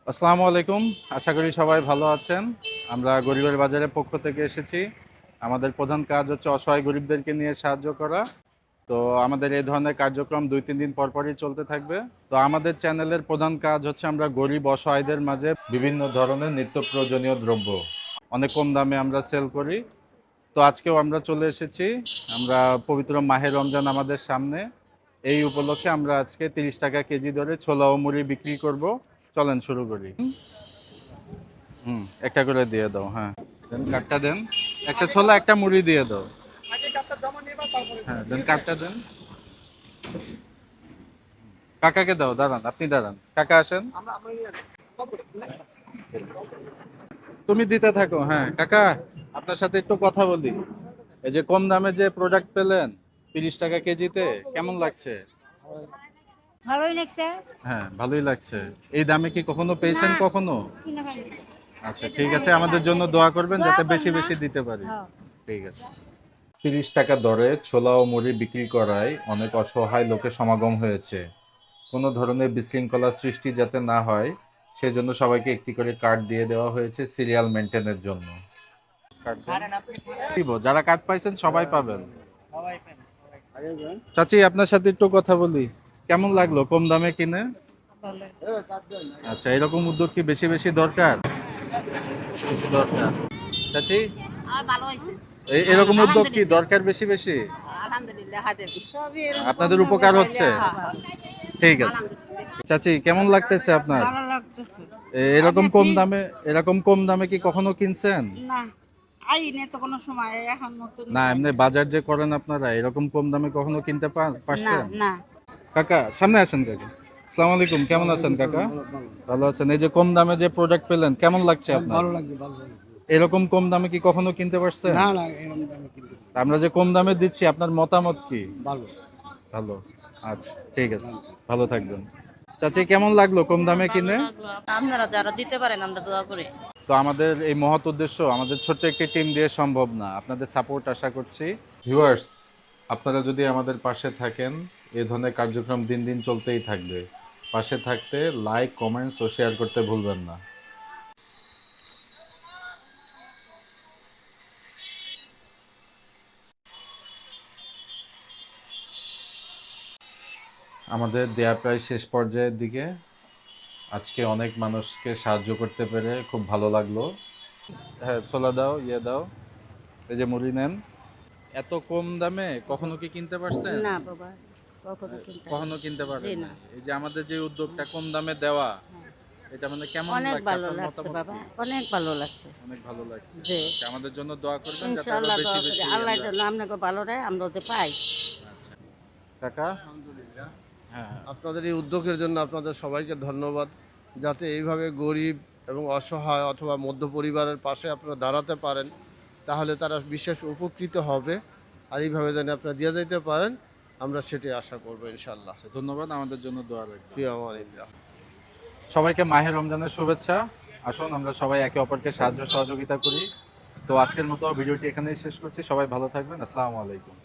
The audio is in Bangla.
আসসালামু আলাইকুম। আশা করি সবাই ভালো আছেন। আমরা গরিবের বাজারের পক্ষ থেকে এসেছি। আমাদের প্রধান কাজ হচ্ছে অসহায় গরিবদেরকে নিয়ে সাহায্য করা। তো আমাদের এই ধরনের কার্যক্রম ২-৩ দিন পর পরই চলতে থাকবে। তো আমাদের চ্যানেলের প্রধান কাজ হচ্ছে আমরা গরিব অসহায়দের মাঝে বিভিন্ন ধরনের নিত্য প্রয়োজনীয় দ্রব্য অনেক কম দামে আমরা সেল করি। তো আজকেও আমরা চলে এসেছি। আমরা পবিত্র মাহে রমজান আমাদের সামনে। এই উপলক্ষে আমরা আজকে ৩০ টাকা কেজি দরে ছোলা ও মুড়ি বিক্রি করব। চলেন শুরু করি। একটা করে দিয়ে দাও। হ্যাঁ, দেন কার্ডটা দেন। একটা ছোলা একটা মুড়ি দিয়ে দাও। হ্যাঁ, দেন কার্ডটা দেন। কাকাকে দাও, দাঁড়ান, আপনি দাঁড়ান, কাকা আসেন। তুমি দিতে থাকো। হ্যাঁ কাকা, আপনার সাথে একটু কথা বলি। এই যে কম দামে যে প্রোডাক্ট পেলেন ৩০ টাকা কেজিতে, কেমন লাগছে? ভালোই লাগছে। হ্যাঁ ভালোই লাগছে। এই দামে কি কখনো পেয়েছেন না, কখনো? কিনে খাইনি। আচ্ছা ঠিক আছে, আমাদের জন্য দোয়া করবেন দোয়া যাতে করুন বেশি না। বেশি দিতে পারি। হ্যাঁ। ঠিক আছে। ৩০ টাকা দরে ছোলা ও মুড়ি বিক্রি করায় অনেক অসহায় লোকের সমাগম হয়েছে। কোনো ধরনের বিশৃঙ্খলা সৃষ্টি যাতে না হয় সেজন্য সবাইকে একটি করে কার্ড দিয়ে দেওয়া হয়েছে সিরিয়াল মেনটেনের জন্য। কার্ড দেন। দিব, যারা কার্ড পাইছেন সবাই পাবেন। চাচি আপনার সাথে একটু কথা বলি। কেমন লাগলো কম দামে কিনে? আচ্ছা, এরকম উদ্যোগ কি বেশি বেশি দরকার? বেশি বেশি দরকার। চাচি, ভালো হয়েছে। এরকম উদ্যোগ কি দরকার বেশি বেশি? আলহামদুলিল্লাহ হাজার সবই এরকম কম আপনাদের দামে উপকার পাইলে, হচ্ছে। হ্যাঁ। ঠিক আছে। চাচি কেমন লাগতেছে আপনার? ভালো লাগতেছে। এরকম আচ্ছা, কম ঠিক। দামে, এরকম কম দামে কি কখনো কিনছেন? না, আইনে তো কোনো সময় এখন নতুন না আইন। এমনি বাজার যে করেন আপনারা, এরকম কম দামে কখনো কিনতে না পারছেন? না। কাকা সামনে আসেন কাকা। আসসালামু আলাইকুম, কেমন আছেন কাকা? ভালো আছেন। এই যে কম দামে যে প্রোডাক্ট পেলেন কেমন লাগছে আপনার? ভালো লাগছে, ভালো লাগছে। এরকম কম দামে কি কখনো কিনতে পারছেন? না না, এরকম দামে কিনতে পারি। আমরা যে কম দামে দিচ্ছি, আপনার মতামত কি? ভালো। ভালো। আচ্ছা ঠিক আছে, ভালো থাকবেন। চাচি কেমন লাগলো কম দামে কিনে? আপনারা যারা দিতে পারেন আমরা দোয়া করি। তো আমাদের এই মহৎ উদ্দেশ্য আমাদের ছোট্ট একটি টিম দিয়ে সম্ভব না, আপনাদের সাপোর্ট আশা করছি। ভিউয়ার্স, আপনারা যদি আমাদের পাশে থাকেন, এই ধরনের কার্যক্রম দিন দিন চলতেই থাকবে। পাশে থাকতে লাইক, কমেন্টস ও শেয়ার করতে ভুলবেন না। আমাদের দেয়া প্রায় শেষ পর্যায়ের দিকে। আজকে অনেক মানুষকে সাহায্য করতে পেরে খুব ভালো লাগলো। হ্যাঁ ছোলা দাও, ইয়ে দাও, এই যে মুড়ি নেন। এত কম দামে কখনো কি কিনতে পারছেন? না বাবা, কখনো কিনতে কখনো কিনতে জি পারেন না। নাই। এই যে আমাদের যে উদ্যোগটা কম দামে দেওয়া, এটা মানে কেমন অনেক লাগছে? ভালো আপনার লাগছে মতামত বাবা, কি? অনেক ভালো লাগছে। অনেক ভালো লাগছে। জি। আচ্ছা, আমাদের জন্য দোয়া করবেন যাতে আরো ইনশাআল্লাহ বেশি দোয়া করি বেশি আল্লাহ আমরা। যেন আপনাকে ভালো দেয়, আমরা ওতে পাই। আচ্ছা কাকা। আলহামদুলিল্লাহ। হ্যাঁ আপনাদের এই উদ্যোগের জন্য আপনাদের সবাইকে ধন্যবাদ। যাতে এইভাবে গরিব এবং অসহায় অথবা মধ্য পরিবারের পাশে আপনারা দাঁড়াতে পারেন, তাহলে তারা বিশেষ উপকৃত হবে। আর এইভাবে যেন আপনারা দিয়ে যেতে পারেন, আমরা সেটাই আশা করবো ইনশাল্লাহ। আচ্ছা, ধন্যবাদ, আমাদের জন্য দোয়া রাখবেন। প্রিয় আমানিল্লাহ। সবাইকে মাহে রমজানের শুভেচ্ছা। আসুন আমরা সবাই একে অপরকে সাহায্য সহযোগিতা করি। তো আজকের মতো ভিডিওটি এখানেই শেষ করছি। সবাই ভালো থাকবেন। আসসালামু আলাইকুম।